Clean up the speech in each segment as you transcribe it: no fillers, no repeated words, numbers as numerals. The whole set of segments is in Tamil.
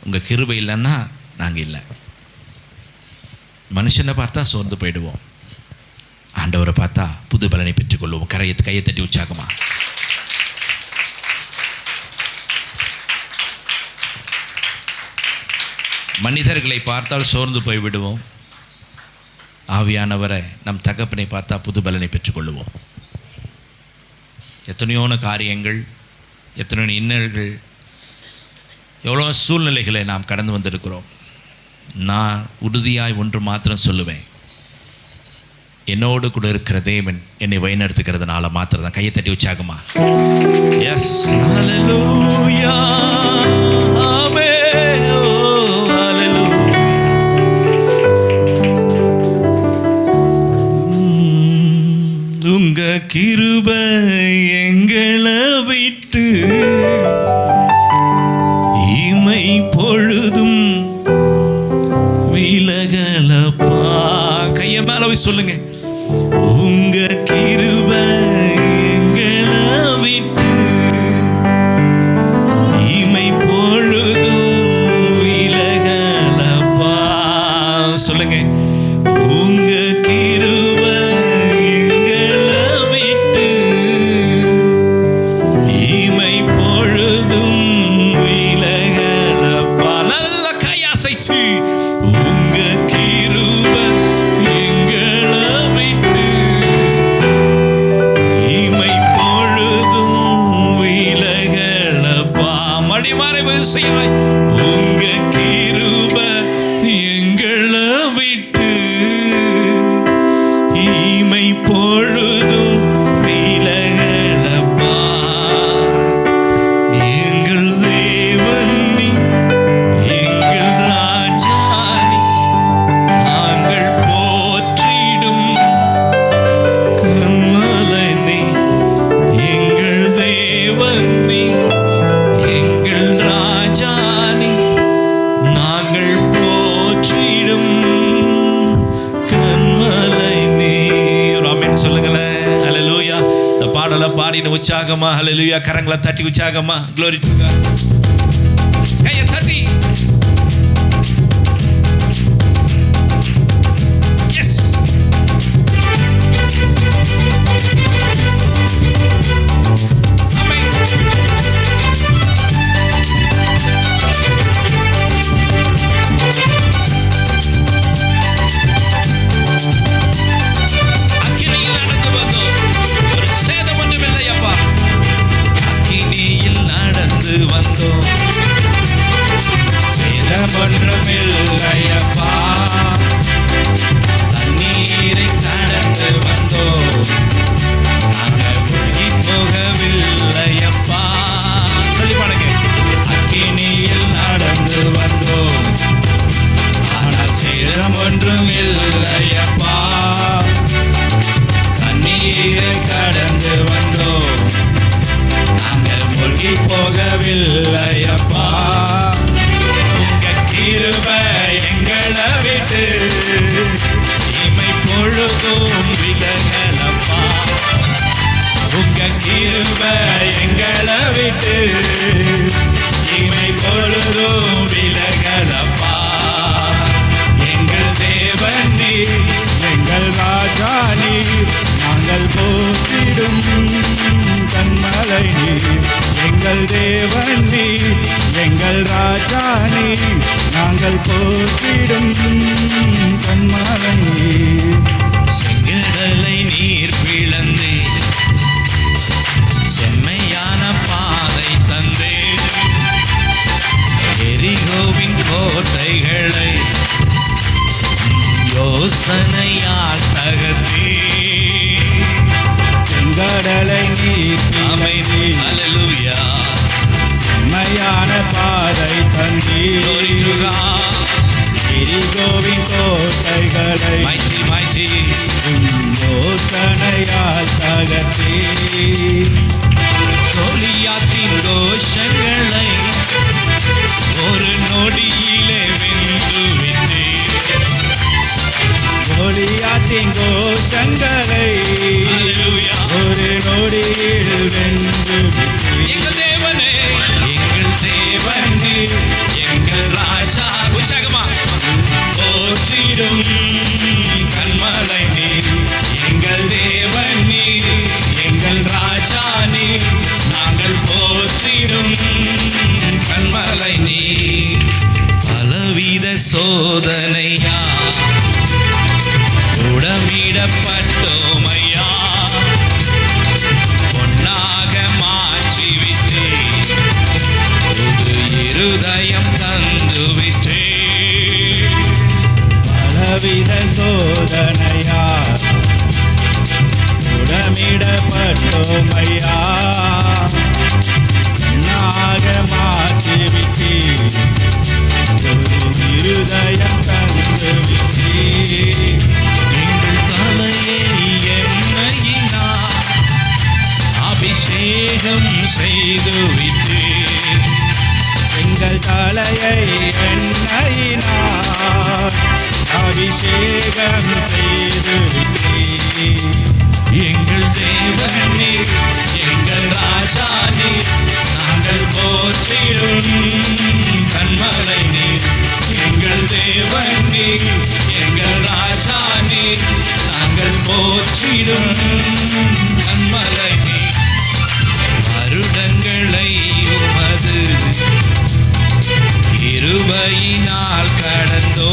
உங்கள் கிருபை இல்லைன்னா நாங்கள் இல்லை. மனுஷனை பார்த்தா சோர்ந்து போயிடுவோம், ஆண்டவரை பார்த்தா புது பலனை பெற்றுக்கொள்வோம். கையை தட்டி உற்சாகமா. மனிதர்களை பார்த்தால் சோர்ந்து போய்விடுவோம், ஆவியானவரை நம் தகப்பனை பார்த்தா புது பலனை பெற்றுக்கொள்ளுவோம். எத்தனையோன காரியங்கள், எத்தனையோ இன்னல்கள், எவ்வளோ சூழ்நிலைகளை நாம் கடந்து வந்திருக்கிறோம். நான் உறுதியாய் ஒன்று மாத்திரம் சொல்லுவேன், என்னோடு கூட இருக்கிற தேவன் என்னை வழிநடத்துகிறதுனால மாத்திரம் தான். கையை தட்டி உற்சாகமா. எஸ், ஹல்லேலூயா, ஆமென், ஹல்லேலூயா. உங்க கிருபை எங்களை விட்டு இமை பொழுதும் விலகலப்பா. கைய மேல போய் சொல்லுங்க, உங்க கிருபை எங்களை விட்டு இமை பொழுதும் விலகலப்பா. சொல்லுங்க, உங்க கிருபை எங்களை விட்டு இமை பொழுதும் விலகலப்பா. நல்ல கையாசைச்சு, உங்க கிருபை எங்களை விட்டு இமை பொழுதும் விலகலப்பா. மடிமாறை செய்வாய், உங்க கிருபை எங்களை விட்டு இமை பொழுதும் விலகலப்பா. எங்கள் தேவன் நீ, எங்கள் ராஜா நீ, நாங்கள் போற்றிடும் கன்மலை நீ. எங்கள் தேவன் நீ, எங்கள் ராஜா நீ, நாங்கள் போற்றிடும் கன்மலை நீ. ஆமென் சொல்லுங்களேன். ஹல்லேலூயா. இந்த பாடலை பாடின உற்சாகமா, ஹல்லேலூயா. கரங்களை தட்டி உற்சாகமா, glory to God. கையை தட்டி. எஸ், ஆமென். அக்கினியில் நடந்து வந்தோம், ஒரு சேதம் ஒன்றும் இல்லையப்பா. அக்கினியில் நடந்து வந்தோம், சேதம் ஒன்றும் இல்லையப்பா. தண்ணீரை கடந்து வந்தோம், நாங்கள் மூழ்கி போகவில்லையப்பா. சொல்லி பாடுங்க. அக்கினியில் நடந்து வந்தோம், ஆனால் சேதம் ஒன்றும் இல்லையப்பா. தண்ணீரை கடந்து வந்தோம், நாங்கள் மூழ்கி போகவில்லையப்பா. உங்க கிருபை எங்களை விட்டு இமை பொழுதும் விலகலப்பா. உங்க கிருபை எங்களை விட்டு இமை பொழுதும் விலகலப்பா. எங்கள் தேவன் நீர், எங்கள் ராஜா நீர், நாங்கள் போற்றிடும் கன்மலை நீர். எங்கள் தேவன் நீர், எங்கள் ராஜா நீர், நாங்கள் போற்றிடும் கன்மலை நீர். செங்கடலை நீர் பிளந்தே செம்மையான பாதை தந்தே, எரிகோவின் கோட்டைகளை யோசனையால் தகர்த்தே. செங்கடலை நீர் அமைதி, ஹல்லேலூயா. செம்மையான பாதை தந்தீர், எரிகோவின் கோட்டைகளை யோசனையால் தகர்த்தீர். கோலியாத்தின் கோஷங்களை ஒரு நொடியிலே வென்று விட்டீர். கோலியாத்தின் கோஷங்களை ஒரு நொடியில் வென்று விட்டீர். எங்கள் தேவனே, எங்கள் தேவனே, எங்கள் சோதனையா, உடமிடப்பட்டோமையா, பொன்னாக மாற்றிவிட்டே, புது இருதயம் தந்துவிட்டே. பலவித சோதனையா, உடமிடப்பட்டோமையா, நாக மாற்றிவிட்டே, ஒரு இருதயம் தந்துவிட்டே. எங்கள் தலையை எண்ணெயினால் அபிஷேகம் செய்துவிட்டே, எங்கள் தலையை எண்ணெயினால் அபிஷேகம் செய்துவிட்டே. எங்கள் தேவனே, எங்கள் ராஜானே, நாங்கள் போற்றிடும் கன்மலை நீர். எங்கள் தேவனே, எங்கள் ராஜானே, நாங்கள் போற்றிடும் கன்மலை நீர். வருடங்களை உமது கிருபையினால் கடந்தோ,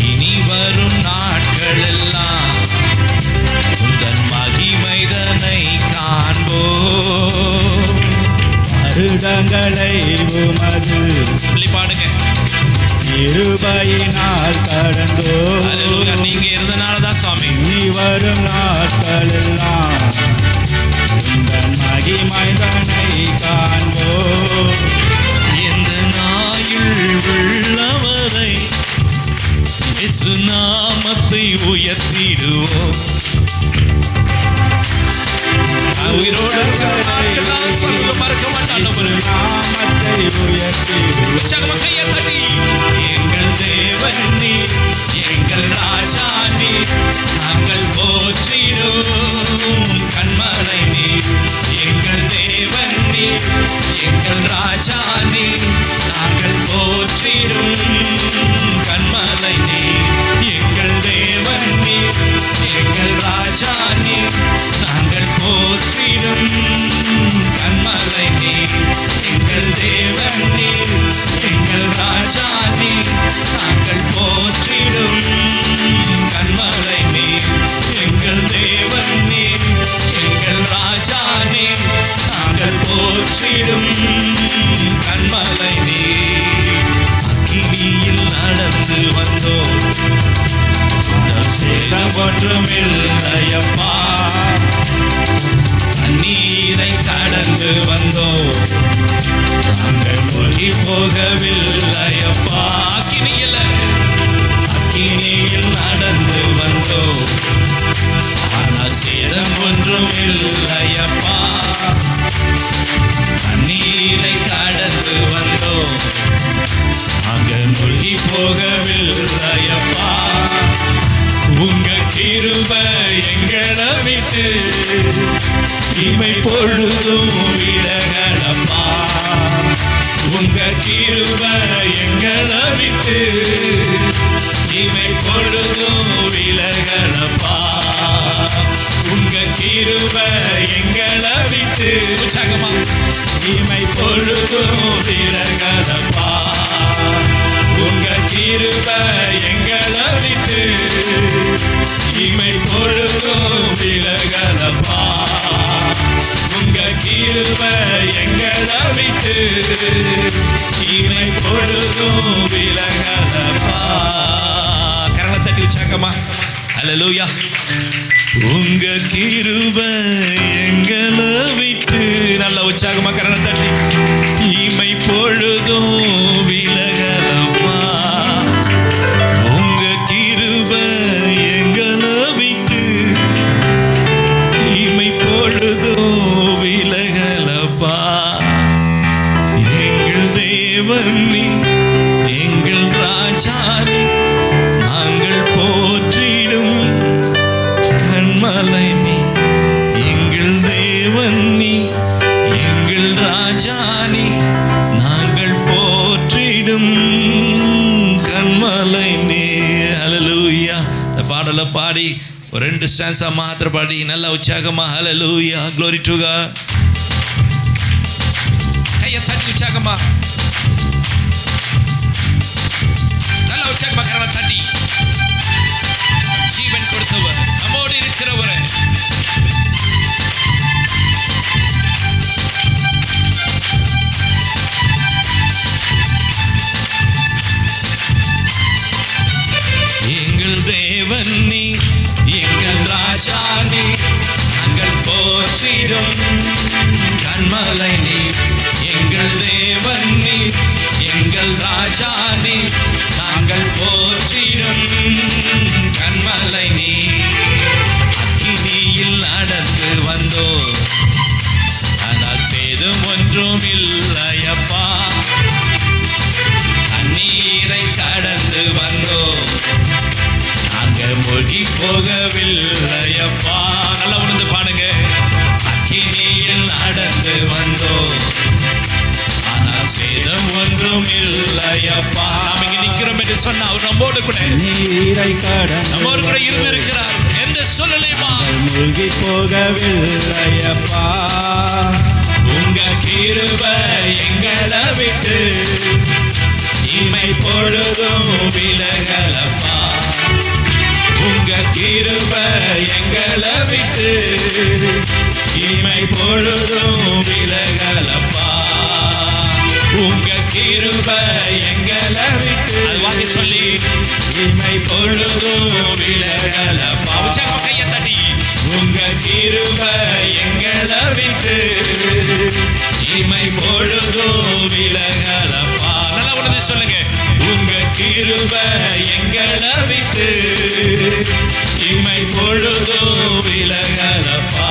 இனி வரும் நாட்கள் எல்லாம் உந்தன் மகிமைதனை காண்போ. வருடங்களை உமது சொல்லி பாடுங்க. கிருபையினால் கடந்தோ, அல்லேலூயா. நீங்க இருந்தனாலதான் சுவாமி. நீ வரும் நாட்களெல்லாம் உந்தன் மகிமைதனை காண்போ. எந்த நாயில் உள்ளவரை இயேசு நாமத்தை உயர்த்திடுவோம். உயிரோடு இருக்கிற நாட்கள்லாம் சொல்ல மறக்க மாட்டான். நாமத்தை உயர்த்திடுவோம். உற்சாகமா கையை தட்டி, எங்கள் தேவனே, எங்கள் ராஜானே, நாங்கள் போற்றிடும் கன்மலை நீர். எங்கள் தேவனே, எங்கள் ராஜானே, நாங்கள் போற்றிடும் கன்மலை நீர். எங்கள் தேவனே, எங்கள் ராஜானே, நாங்கள் போற்றிடும் கன்மலை நீர். எங்கள் தேவனே, எங்கள் ராஜானே, நாங்கள் போற்றிடும் கன்மலை நீர். எங்கள் தேவனே, எங்கள் ராஜானே, நாங்கள் போற்றிடும் கன்மலை நீர். அக்கினியில் நடந்து வந்தோம், சேதம் ஒன்றுமில்லையப்பா. தண்ணீரை கடந்து வந்தோம், நாங்கள் மூழ்கி போகவில்லையப்பா. அக்கினியில் நடந்து வந்தோம், ஆனால் சேதம் ஒன்றும் இல்லையப்பா. தண்ணீரை கடந்து வந்தோம், நாங்கள் மூழ்கி போகவில்லையப்பா. உங்க கிருபை எங்களை விட்டு இமை பொழுதும் விலகலப்பா. உங்க கிருபை எங்களை விட்டு இமை பொழுதும் விலகலப்பா. உங்க கிருபை எங்களை விட்டு உற்சாகமா இமை பொழுதும் விலகலப்பா. உங்க கிருபை எங்களை விட்டு இமை பொழுதும் விலகலப்பா. உங்க கிருபை எங்களை விட்டு இமை பொழுதும் விலகலப்பா. கரங்களை தட்டி உற்சாகமா அல்லேலூயா. உங்க கிருபை எங்களை விட்டு, நல்ல உற்சாகமா கரங்களை தட்டி, இமை பொழுதும் விலகலப்பா. உங்க கிருபை எங்களை விட்டு இமை பொழுதும் விலகலப்பா. எங்கள் தேவனே, எங்கள் ராஜானே, நாங்கள் போற்றிடும் கன்மலை நீ. எங்கள் தேவனே, எங்கள் ராஜானே, நாங்கள் போற்றிடும் கன்மலை நீ. ஹல்லேலூயா. இந்த பாடலை பாடி ஒரு 2 ஸ்டான்ஸா மாத்திர பாடி நல்ல உற்சாகமா ஹல்லேலூயா, glory to God. கையை தட்டி உற்சாகமா உற்சாகமாக கரங்களை தட்டி ஜீவன் கொடுத்தவர், நம்மோடு இருக்கிறவர். எங்கள் தேவன் நீ, எங்கள் ராஜா நீ, நாங்கள் போற்றிடும் கன்மலை நீ. எங்கள் தேவன் நீ, எங்கள் ராஜா நீ, நாங்கள் போற்றிடும் கன்மலை நீ. அக்கினியில் நடந்து வந்தோ, ஆனால் சேதம் ஒன்றும் இல்லையப்பா. தண்ணீரை கடந்து வந்தோ, நாங்கள் மூழ்கி போகவில்லையப்பா. நல்லா உணர்ந்து பாடுங்க. அக்கினியில் நடந்து வந்தோ, ஆனால் சேதம் ஒன்றும் இல்லையப்பா. நாம் இங்கே நிற்கிறோம் என்று சொன்னா அவர் நம்மோடு கூட, நீரை நம்மோடு கூட இருந்து இருக்கிறார். எந்த சூழ்நிலையுமா மூழ்கி போகவில்லையப்பா. உங்க கிருபை எங்களை விட்டு இமை பொழுதும் விலகலப்பா. உங்க கிருபை எங்களை விட்டு இமை பொழுதும் விலகலப்பா. உங்க கிருபை எங்களை விட்டு, அது வாங்கி சொல்லி, இமை பொழுதும் விலகலப்பா. உற்சாகமா கையை தட்டி, உங்க கிருபை எங்களை விட்டு இமை பொழுதும் விலகலப்பா. நல்லா உணர்ந்து சொல்லுங்க. உங்க கிருபை எங்களை விட்டு இமை பொழுதும் விலகலப்பா.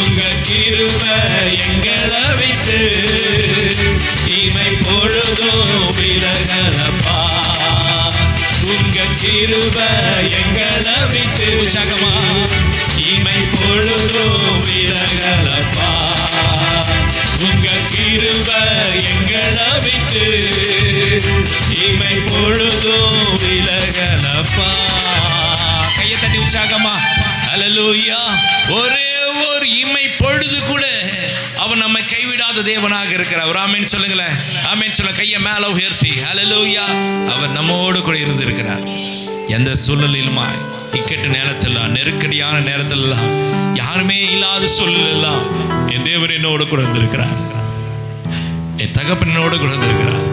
உங்க கிருபை எங்களை விட்டு இமை பொழுதும் விலகலப்பா. உங்க கிருபை எங்களை விட்டு, உற்சாகமா, இமை பொழுதும் விலகலப்பா. உங்க கிருபை எங்களை விட்டு இமை பொழுதும் விலகலப்பா. கையை தட்டி உற்சாகமா அல்லேலூயா. ஒரே ஒரு இமை பொழுது கூட அவர் நம்மை கைவிடாத தேவனாக இருக்கிறார். ஒரு ஆமென் சொல்லுங்களேன். ஆமென் சொல்ல கையை மேல உயர்த்தி அல்லேலூயா. அவர் நம்மோடு கூட இருந்து இருக்கிறார். எந்த சூழ்நிலையிலுமா, இக்கட்டு நேரத்திலாம், நெருக்கடியான நேரத்திலாம், யாருமே இல்லாத சூழ்நிலாம் என் தேவன் என்னோடு கூட இருந்திருக்கிறார். என் தகப்பனோடு கூட இருந்திருக்கிறார்.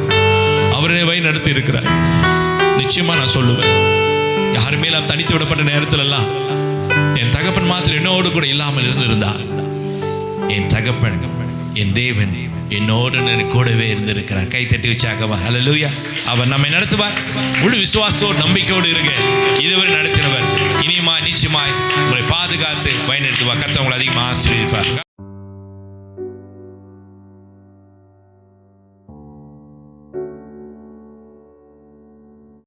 அவரே வழி நடத்தி இருக்கிறார். நிச்சயமா நான் சொல்லுவேன், யாருமே எல்லாம் தனித்து விடப்பட்ட நேரத்திலெல்லாம் என் தகப்பன் மாத்திரம் என்னோடு கூட இல்லாமல் இருந்திருந்தார். என் தகப்பன், என் தேவன் என்னோடு கூடவே இருந்திருக்கிறார். கை தட்டி உற்சாகமா அல்லேலூயா. அவர் நம்மை நடத்துவார். முழு விசுவாசோடு நம்பிக்கையோடு இருங்க. இதுவரை நடத்தினவர் இனிமா நிச்சயமாய் உங்களை பாதுகாத்து வழிநடத்துவார். கர்த்தர் உங்களை அதிகமாக ஆசீர்வதிப்பார்.